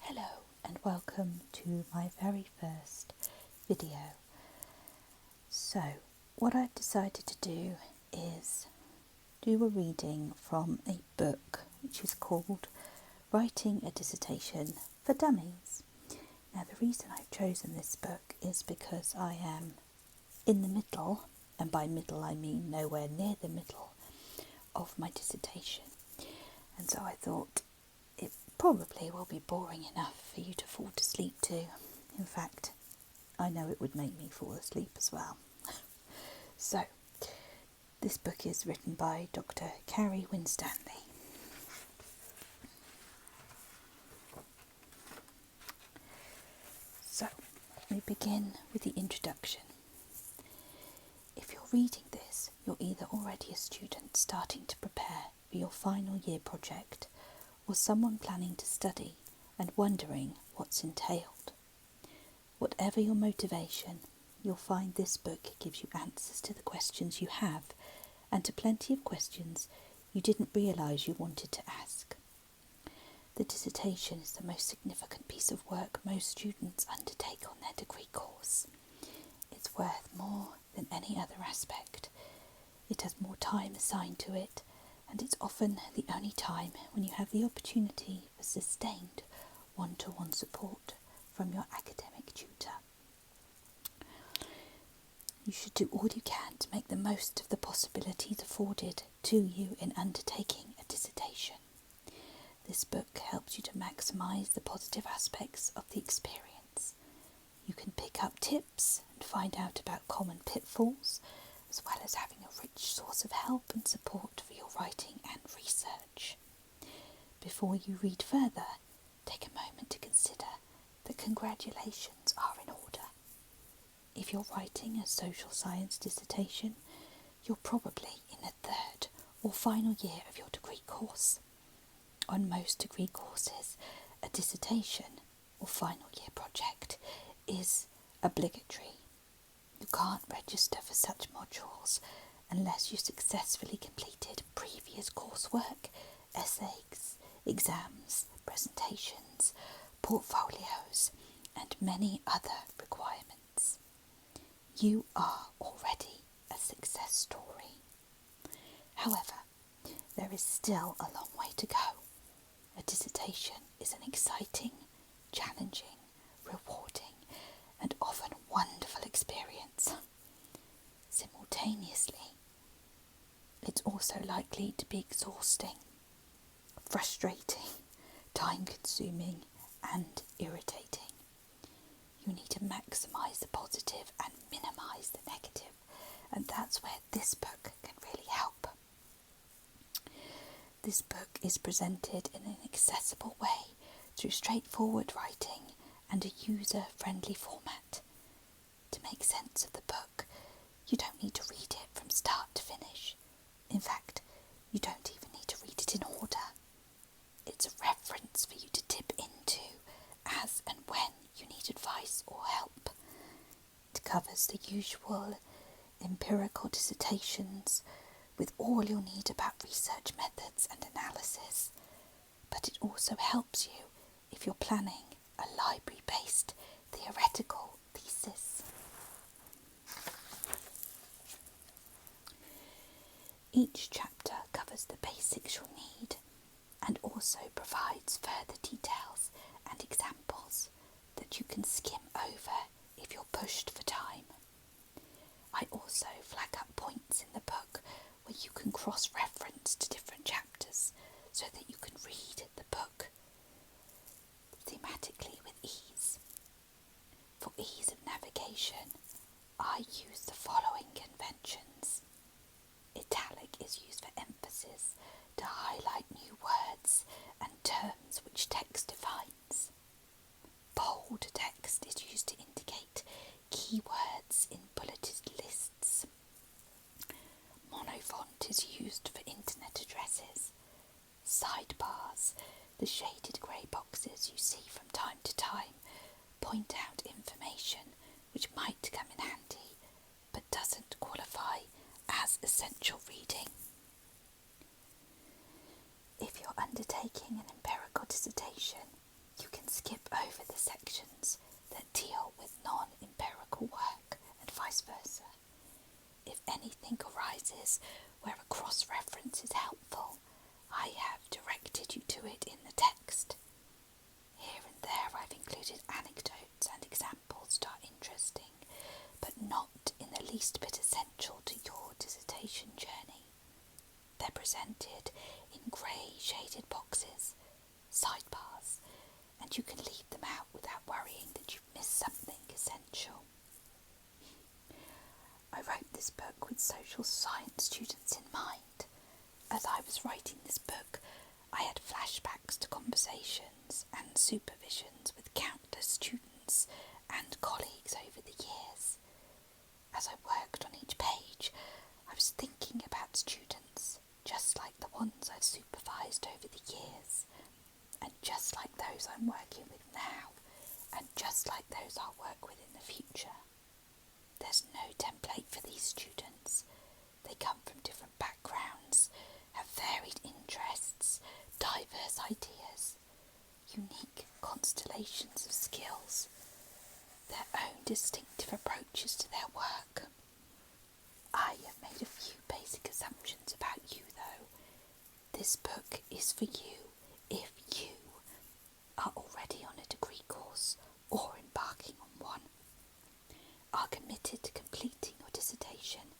Hello and welcome to my very first video. So what I've decided to do is do a reading from a book which is called Writing a Dissertation for Dummies. Now the reason I've chosen this book is because I am in the middle, and by middle I mean nowhere near the middle, of my dissertation. And so I thought it probably will be boring enough for you to fall to sleep to. In fact, I know it would make me fall asleep as well. So, this book is written by Dr. Carrie Winstanley. So, we begin with the introduction. If you're reading this, you're either already a student starting to prepare for your final year project, or someone planning to study and wondering what's entailed. Whatever your motivation, you'll find this book gives you answers to the questions you have and to plenty of questions you didn't realise you wanted to ask. The dissertation is the most significant piece of work most students undertake on their degree course. It's worth more than any other aspect. It has more time assigned to it, and it's often the only time when you have the opportunity for sustained one-to-one support from your academic tutor. You should do all you can to make the most of the possibilities afforded to you in undertaking a dissertation. This book helps you to maximise the positive aspects of the experience. You can pick up tips and find out about common pitfalls, as well as having a rich source of help and support for your writing and research. Before you read further, take a moment to consider that congratulations are in order. If you're writing a social science dissertation, you're probably in the third or final year of your degree course. On most degree courses, a dissertation or final year project is obligatory. You can't register for such modules unless you successfully completed previous coursework, essays, exams, presentations, portfolios, and many other requirements. You are already a success story. However, there is still a long way to go. A dissertation is an exciting, challenging, rewarding, and often wonderful experience. Simultaneously, it's also likely to be exhausting, frustrating, time-consuming, and irritating. You need to maximise the positive and minimise the negative, and that's where this book can really help. This book is presented in an accessible way through straightforward writing and a user-friendly format. To make sense of the book, you don't need to read it from start to finish. In fact, you don't even need to read it in order. It's a reference for you to dip into as and when you need advice or help. It covers the usual empirical dissertations with all you'll need about research methods and analysis, but it also helps you if you're planning a library-based theoretical thesis. Each chapter covers the basics you'll need and also provides further details and examples that you can skim over if you're pushed for time. I also flag up points in the book where you can cross-reference to different chapters so that you can read the book thematically with ease. For ease of navigation, I use the following conventions. Italic is used for emphasis to highlight new words and terms which text defines. Bold text is used to indicate keywords in bulleted lists. Monofont is used for internet addresses. Sidebars, the shaded grey boxes you see from time to time, point out information which might come in handy but doesn't qualify as essential reading. If you're undertaking an empirical dissertation, you can skip over the sections that deal with non-empirical work and vice versa. If anything arises where a cross-reference is helpful, I have directed you to it in the text. Here and there I've included anecdotes and examples that are interesting, but not in the least bit essential to your dissertation journey. They're presented in grey shaded boxes, sidebars, and you can leave them out without worrying that you've missed something essential. I wrote this book with social science students in mind. As I was writing this book, I had flashbacks to conversations and supervisions with countless students and colleagues over the years. As I worked on each page, I was thinking about students, just like the ones I've supervised over the years, and just like those I'm working with now, and just like those I'll work with in the future. There's no template for these students. They come from different backgrounds, have varied interests, diverse ideas, unique constellations of skills, their own distinctive approaches to their work. I have made a few basic assumptions about you, though. This book is for you if you are already on a degree course or embarking on one, are committed to completing your dissertation,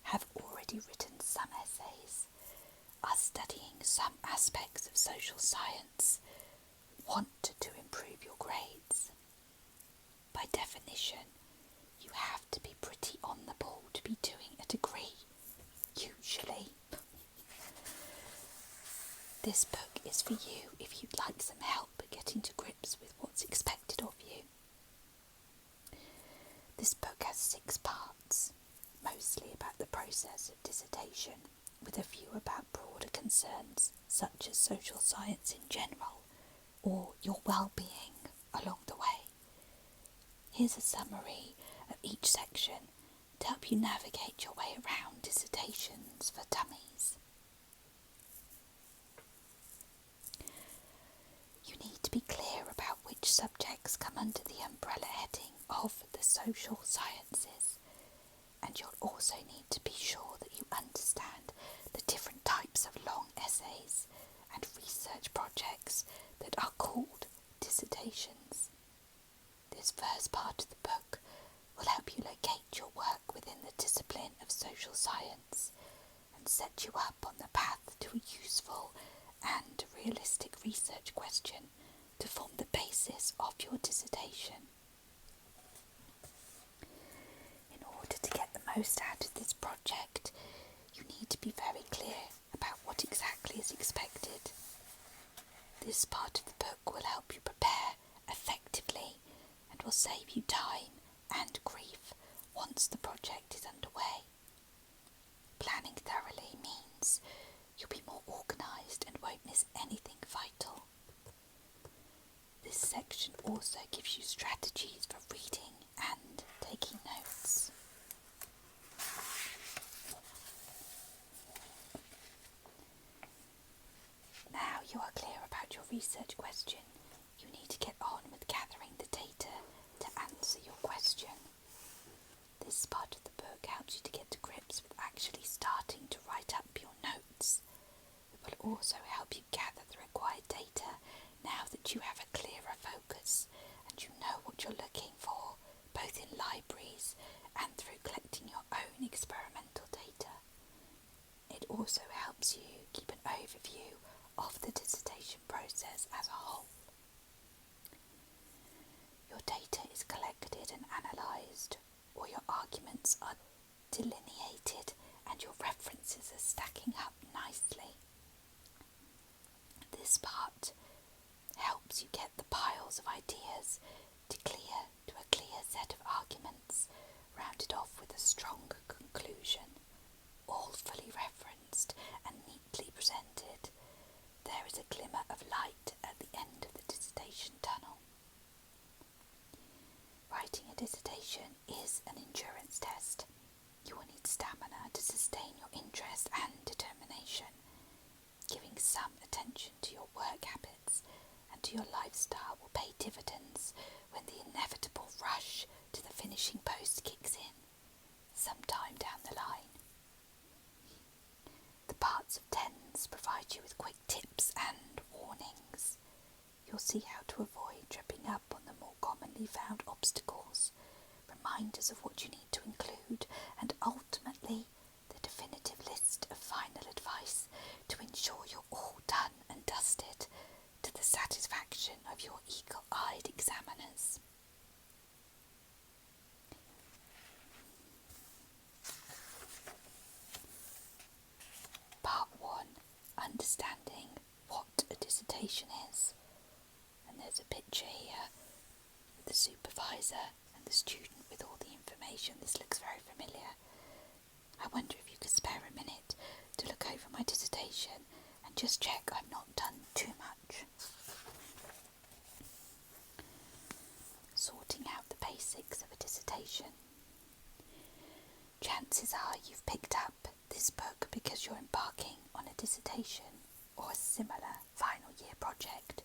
have already written some essays, are studying some aspects of social science, want to improve your grades. By definition, you have to be pretty on the ball to be doing a degree, usually. This book is for you if you'd like some help getting to grips with what's expected of you. This book has 6 parts, mostly about the process of dissertation, with a few about broader concerns such as social science in general, or your well-being along the way. Here's a summary of each section to help you navigate your way around dissertations for dummies. You need to be clear about which subjects come under the umbrella heading of the social sciences, and you'll also need to be sure that you understand the different types of long essays and research projects that are called dissertations. This first part of the book will help you locate your work within the discipline of social science and set you up on the path to a useful and realistic research question to form the basis of your dissertation. In order to get the most out of this project, you need to be very clear about what exactly is expected. This part of the book will help you prepare effectively and will save you time and grief once the project is underway. Planning thoroughly means you'll be more organised and won't miss anything vital. This section also gives you strategies for reading and taking notes. Now you are clear about your research question, you need to get on with gathering the data to answer your question. This part of the book helps you to get to grips with actually starting to write up your notes. It will also help you gather the required data now that you have a clearer focus and you know what you're looking for, both in libraries and through collecting your own experimental data. It also helps you keep an overview of the dissertation process as a whole. Your data is collected and analysed, or your arguments are delineated and your references are stacking up nicely. This part helps you get the piles of ideas to a clear set of arguments, rounded off with a strong conclusion, all fully referenced and neatly presented. There is a glimmer of light at the end of the dissertation tunnel. Writing a dissertation is an endurance test. You will need stamina to sustain your interest and determination. Giving some attention to your work habits and to your lifestyle will pay dividends You'll see how to avoid tripping up on the more commonly found obstacles, reminders of what you need to include, and ultimately the definitive list of final advice to ensure you're all done and dusted to the satisfaction of your eagle-eyed examiners. Part 1. Understanding what a dissertation is. And there's a picture here with the supervisor and the student with all the information. This looks very familiar. I wonder if you could spare a minute to look over my dissertation and just check I've not done too much. Sorting out the basics of a dissertation. Chances are you've picked up this book because you're embarking on a dissertation or a similar final year project.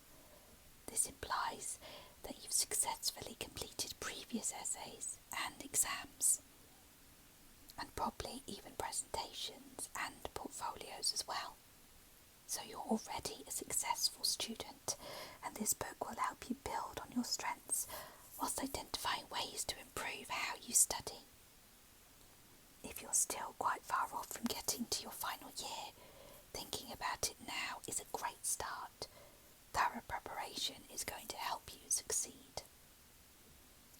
This implies that you've successfully completed previous essays and exams, and probably even presentations and portfolios as well. So you're already a successful student, and this book will help you build on your strengths whilst identifying ways to improve how you study. If you're still quite far off from getting to your final year, thinking about it now is a great start. Thorough preparation is going to help you succeed.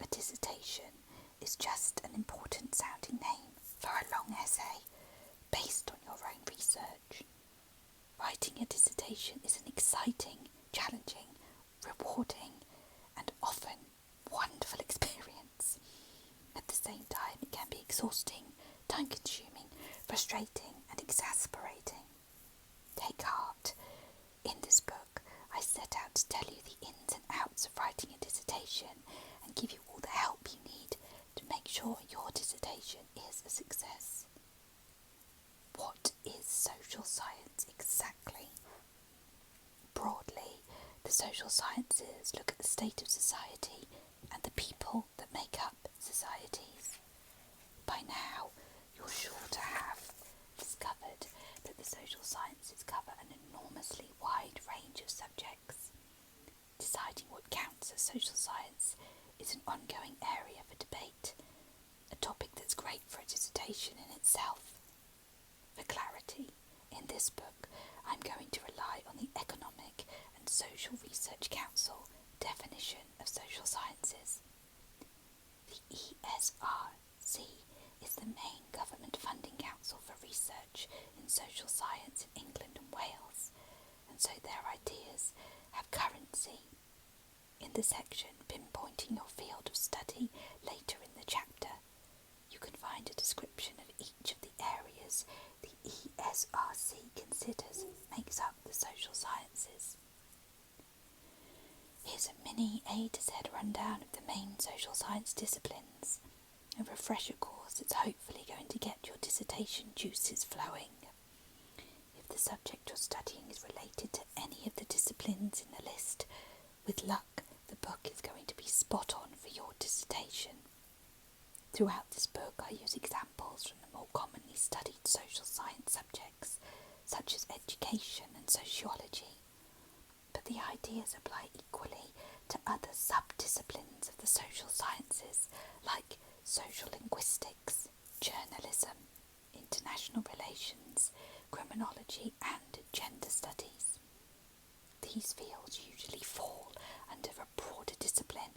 A dissertation is just an important sounding name for a long essay based on your own research. Writing a dissertation is an exciting, challenging, rewarding, and often wonderful experience. At the same time, it can be exhausting, time-consuming, frustrating, and exasperating. Take heart. In this book, I set out to tell you the ins and outs of writing a dissertation and give you all the help you need to make sure your dissertation is a success. What is social science exactly? Broadly, the social sciences look at the state of society and the people that make up societies. By now, you're sure to have discovered that the social sciences cover an enormously wide range of subjects. Deciding what counts as social science is an ongoing area for debate, a topic that's great for a dissertation in itself. For clarity, in this book, I'm going to rely on the Economic and Social Research Council definition of social sciences. The ESRC is the main government funding council for research in social science in England and Wales, and so their ideas have currency. In the section pinpointing your field of study later in the chapter, you can find a description of each of the areas the ESRC considers makes up the social sciences. Here's a mini A to Z rundown of the main social science disciplines, a refresher course that's hopefully going to get your dissertation juices flowing. If the subject you're studying is related to any of the disciplines in the list, with luck, the book is going to be spot on for your dissertation. Throughout this book, I use examples from the more commonly studied social science subjects, such as education and sociology, but the ideas apply equally to other sub-disciplines of the social sciences, like social linguistics, journalism, international relations, criminology, and gender studies. These fields usually fall under a broader discipline,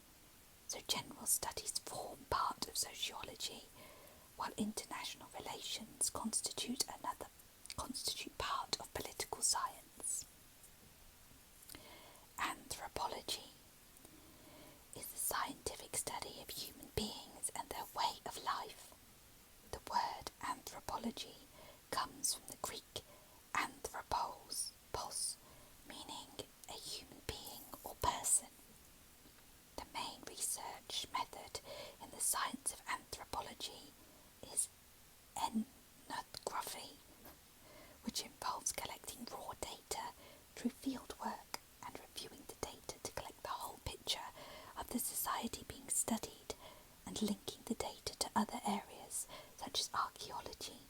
so general studies form part of sociology, while international relations constitute part of political science. Anthropology is the scientific study of human beings and their way of life. The word anthropology comes from the Greek anthropos, meaning a human being or person. The main research method in the science of anthropology is ethnography, which involves collecting raw data through field work and reviewing the data to collect the whole picture of the society being studied and linking the data to other areas such as archaeology,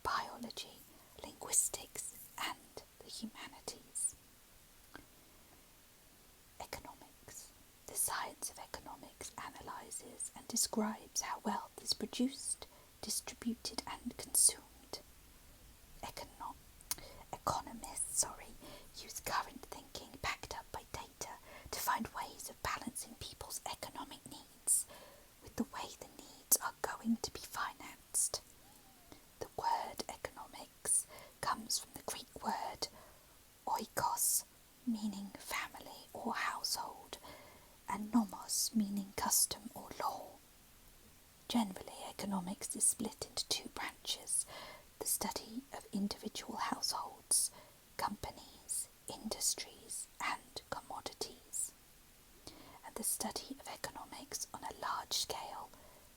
biology, linguistics, and the humanities. describes how wealth is produced, distributed and consumed. Economists use current thinking backed up by data to find ways of balancing people's economic needs with the way the needs are going to be financed. The word economics comes from the Greek word oikos, meaning family or household, and nomos, meaning custom or law. Generally, economics is split into two branches: the study of individual households, companies, industries, and commodities, and the study of economics on a large scale,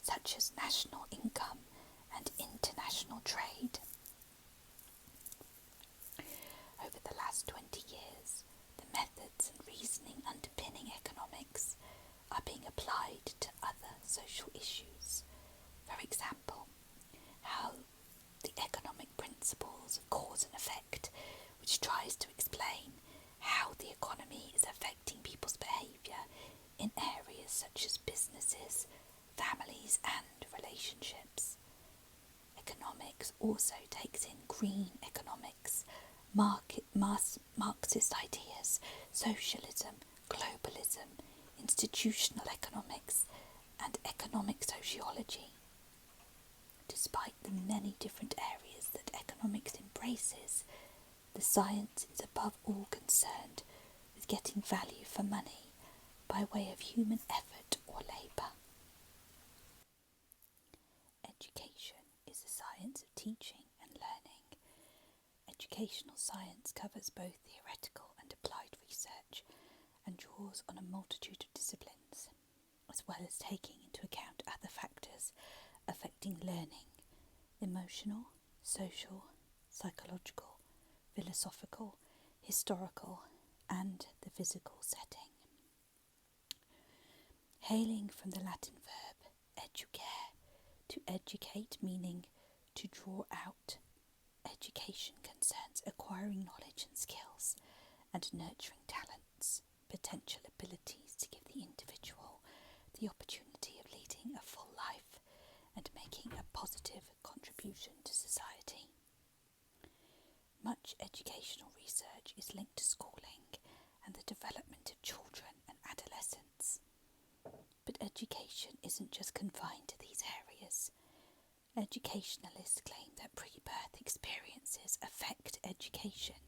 such as national income and international trade. Over the last 20 years, the methods and reasoning underpinning economics are being applied to other social issues. For example, how the economic principles of cause and effect, which tries to explain how the economy is affecting people's behaviour in areas such as businesses, families and relationships. Economics also takes in green economics, Marxist ideas, socialism, globalism, institutional economics, and economic sociology. Despite the many different areas that economics embraces, the science is above all concerned with getting value for money by way of human effort or labour. Education is the science of teaching and learning. Educational science covers both theoretical and applied research and draws on a multitude of disciplines, as well as taking into account other factors affecting learning: emotional, social, psychological, philosophical, historical, and the physical setting. Hailing from the Latin verb educare, to educate meaning to draw out, education concerns acquiring knowledge and skills and nurturing talents, potential abilities to give the individual the opportunity of leading a full life and making a positive contribution to society. Much educational research is linked to schooling and the development of children and adolescents. But education isn't just confined to these areas. Educationalists claim that pre-birth experiences affect education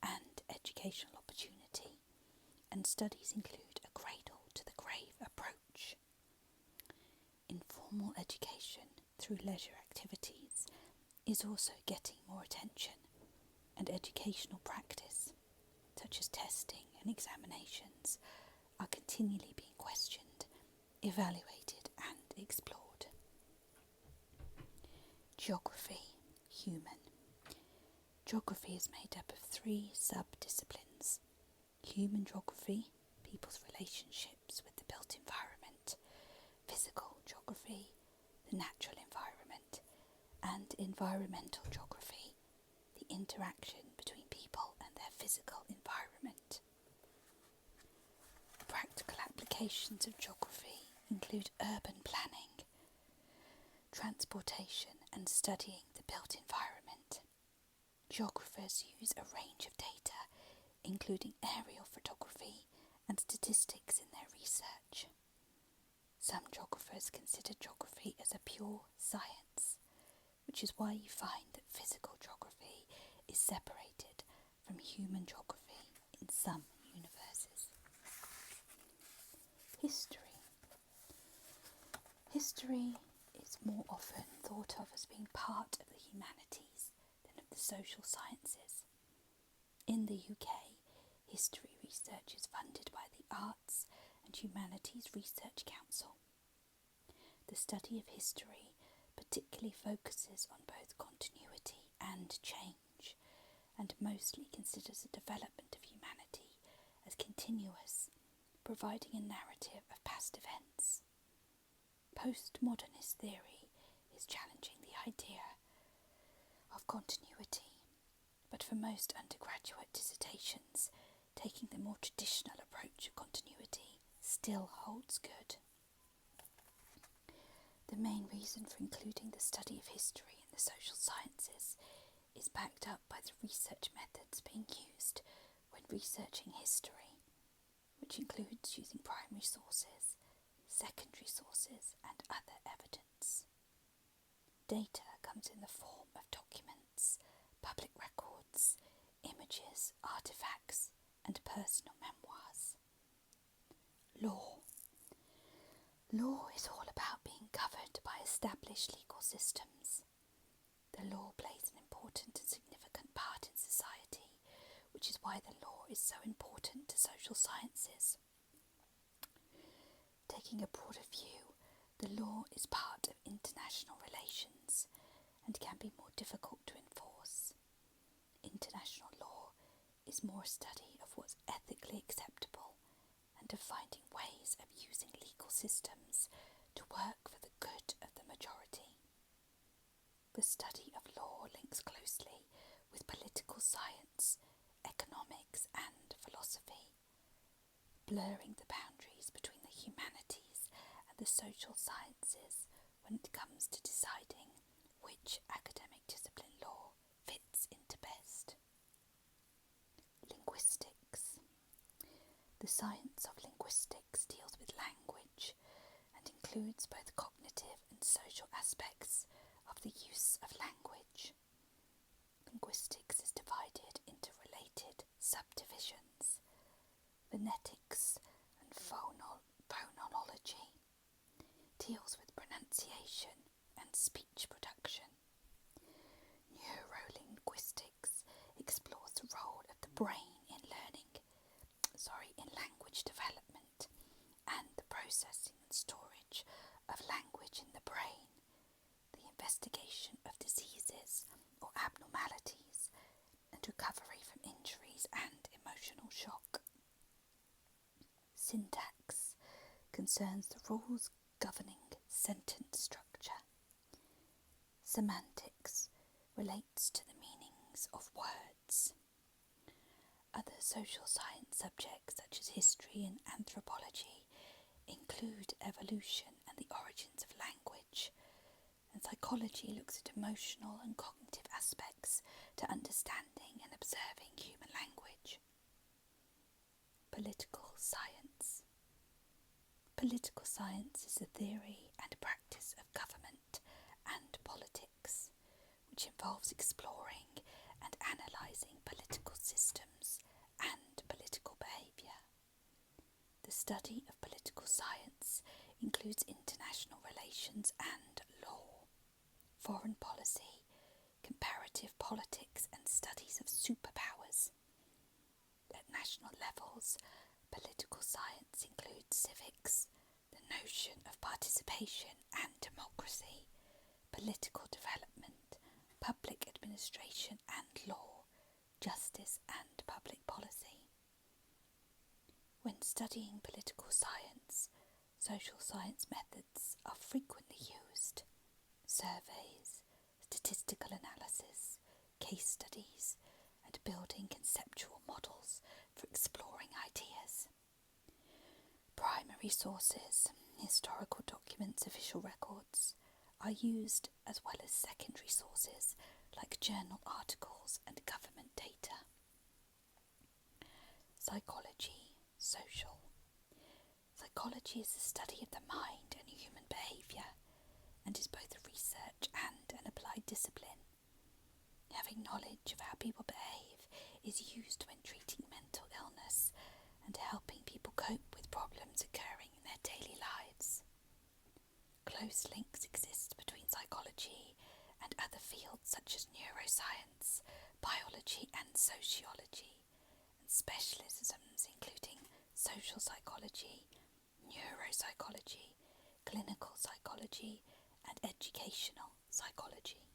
and educational opportunity, and studies include a cradle-to-the-grave approach. Informal education through leisure activities is also getting more attention, and educational practice, such as testing and examinations, are continually being questioned, evaluated and explored. Geography, human. Geography is made up of 3 sub-disciplines: human geography, people's relationships with the built environment; physical geography, the natural environment; and environmental geography, the interaction between people and their physical environment. Practical applications of geography include urban planning, transportation and studying the built environment. Geographers use a range of data, including aerial photography and statistics in their research. Some geographers consider geography as a pure science, which is why you find that physical geography is separated from human geography in some universes. History. History is more often thought of as being part of the humanities than of the social sciences. In the UK, history research is funded by the Arts and Humanities Research Council. The study of history particularly focuses on both continuity and change, and mostly considers the development of humanity as continuous, providing a narrative of past events. Postmodernist theory is challenging the idea of continuity, but for most undergraduate dissertations, taking the more traditional approach of continuity still holds good. The main reason for including the study of history in the social sciences is backed up by the research methods being used when researching history, which includes using primary sources, secondary sources, and other evidence. Data comes in the form of documents, public records, images, artifacts, and personal memoirs. Law. Law is all about being governed by established legal systems. The law plays an important and significant part in society, which is why the law is so important to social sciences. Taking a broader view, the law is part of international relations and can be more difficult to enforce. International law is more a study of what's ethically acceptable and of finding ways of using legal systems to work for the good of the majority. The study of law links closely with political science, economics, and philosophy, blurring the boundaries between the humanities and the social sciences when it comes to deciding which academic discipline law fits into best. Linguistics. The science of linguistics deals with language and includes both cognitive and social aspects of the use of language. Linguistics is divided into related subdivisions: phonetics and phonology, deals with pronunciation and speech production. Neurolinguistics explores the role of the brain in language development and the processing and storage of language in the brain, the investigation of diseases or abnormalities, and recovery from injuries and emotional shock. Syntax concerns the rules governing sentence structure. Semantics relates to the meanings of words. Other social science subjects such as history and anthropology include evolution and the origins of language, and psychology looks at emotional and cognitive aspects to understanding and observing human language. Political science. Political science is the theory and practice of government and politics, which involves exploring and analysing political systems and political behaviour. The study of political science includes international relations and law, foreign policy, comparative politics, and studies of superpowers. At national levels, political science includes civics, the notion of participation and democracy, political development, public administration and law, justice and public policy. When studying political science, social science methods are frequently used: surveys, statistical analysis, case studies, and building conceptual models for exploring ideas. Primary sources, historical documents, official records, are used, as well as secondary sources like journal articles and government data. Psychology, social. Psychology is the study of the mind and human behaviour, and is both a research and an applied discipline. Having knowledge of how people behave is used when treating mental illness and helping people cope with problems occurring in their daily lives. Close links exist between psychology and other fields such as neuroscience, biology and sociology, and specialisms including social psychology, neuropsychology, clinical psychology, and educational psychology.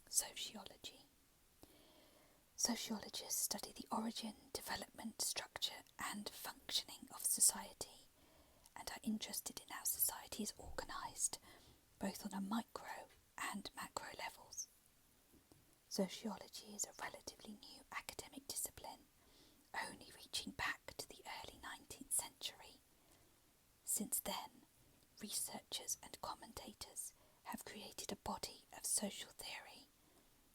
Sociology. Sociologists study the origin, development, structure, and functioning of society, and are interested in how society is organised, both on a micro and macro levels. Sociology is a relatively new academic discipline, only reaching back to the early 19th century. Since then, researchers and commentators have created a body of social theory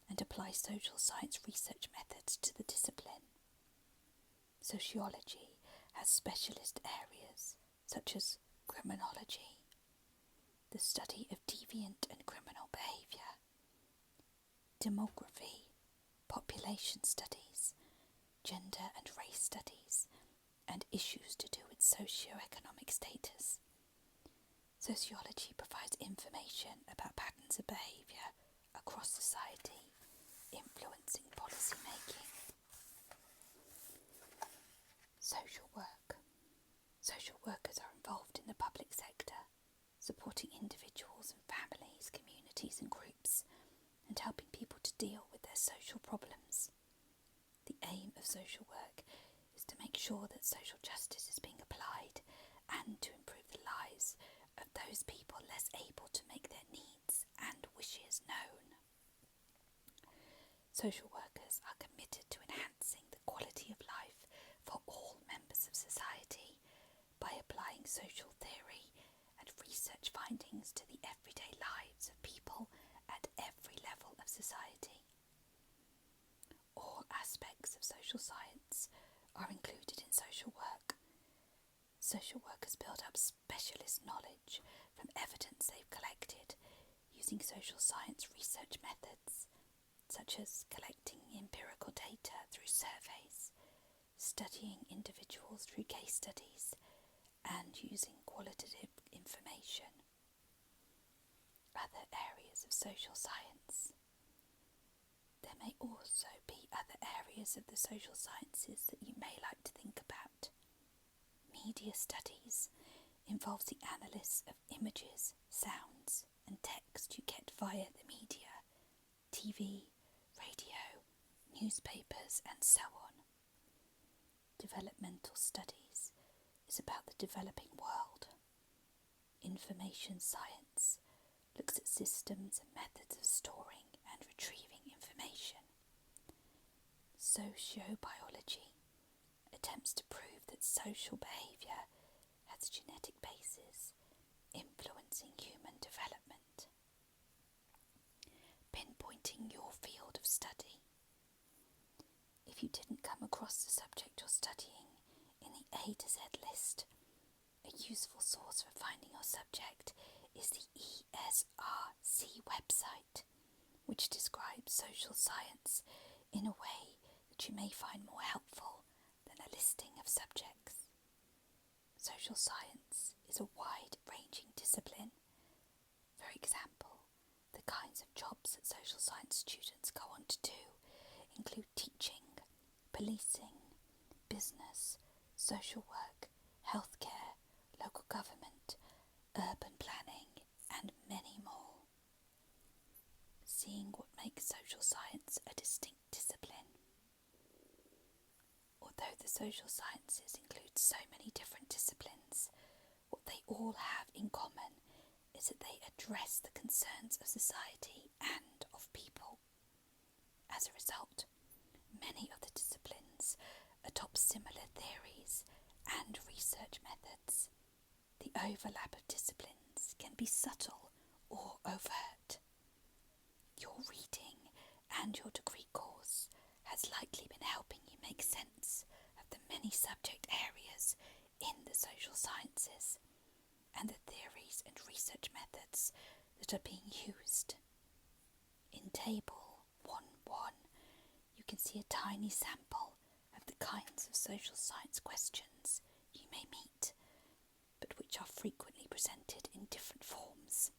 and apply social science research methods to the discipline. Sociology has specialist areas such as criminology, the study of deviant and criminal behaviour, demography, population studies, gender and race studies, and issues to do with socio-economic status. Sociology provides information about patterns of behaviour across society, influencing policy making. Social work. Social workers are involved in the public sector, supporting individuals and families, communities and groups, and helping people to deal with their social problems. The aim of social work is to make sure that social justice is being applied and to improve the lives of those people less able to make their needs and wishes known. Social workers are committed to enhancing the quality of life for all members of society by applying social theory and research findings to the everyday lives of people at every level of society. All aspects of social science are included in social work. Social workers build up specialist knowledge from evidence they've collected using social science research methods, such as collecting empirical data through surveys, studying individuals through case studies, and using qualitative information. Other areas of social science. There may also be other areas of the social sciences that you may like to think about. Media studies involves the analysis of images, sounds, and text you get via the media, TV, radio, newspapers, and so on. Developmental studies is about the developing world. Information science looks at systems and methods of storing and retrieving information. Sociobiology attempts to prove that social behaviour has a genetic basis, influencing human development. Pinpointing your field of study. If you didn't come across the subject you're studying in the A to Z list, a useful source for finding your subject is the ESRC website, which describes social science in a way that you may find more helpful than a listing of subjects. Social science is a wide-ranging discipline. For example, the kinds of jobs that social science students go on to do include teaching, policing, business, social work, healthcare, local government, urban planning, and many more. Seeing what makes social science a distinct discipline. Although the social sciences include so many different disciplines, what they all have in common is that they address the concerns of society and of people. As a result, many of the disciplines adopt similar theories and research methods. The overlap of disciplines can be subtle or overt. Your reading and your degree course has likely been helping you make sense of the many subject areas in the social sciences and the theories and research methods that are being used. In Table 1.1, you can see a tiny sample of the kinds of social science questions you may meet, but which are frequently presented in different forms.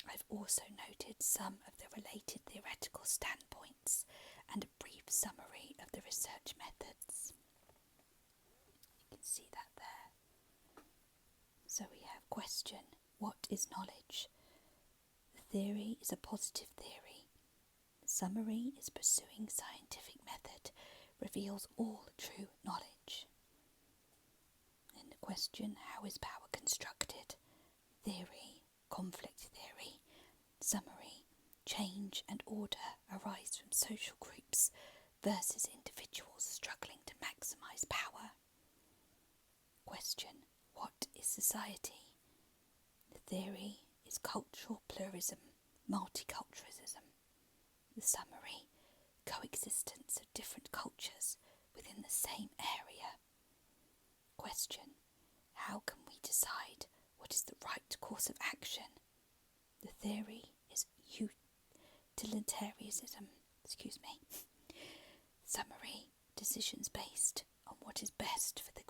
I've also noted some of the related theoretical standpoints and a brief summary of the research methods. You can see that there. So we have question, what is knowledge? The theory is a positive theory. Summary is pursuing scientific method, reveals all true knowledge. In the question, how is power constructed? Theory, conflict theory, summary, change and order arise from social groups versus individuals struggling to maximise power. Question, what is society? theory is cultural pluralism, multiculturalism. The summary, coexistence of different cultures within the same area. Question, how can we decide what is the right course of action? The theory is utilitarianism. Summary, decisions based on what is best for the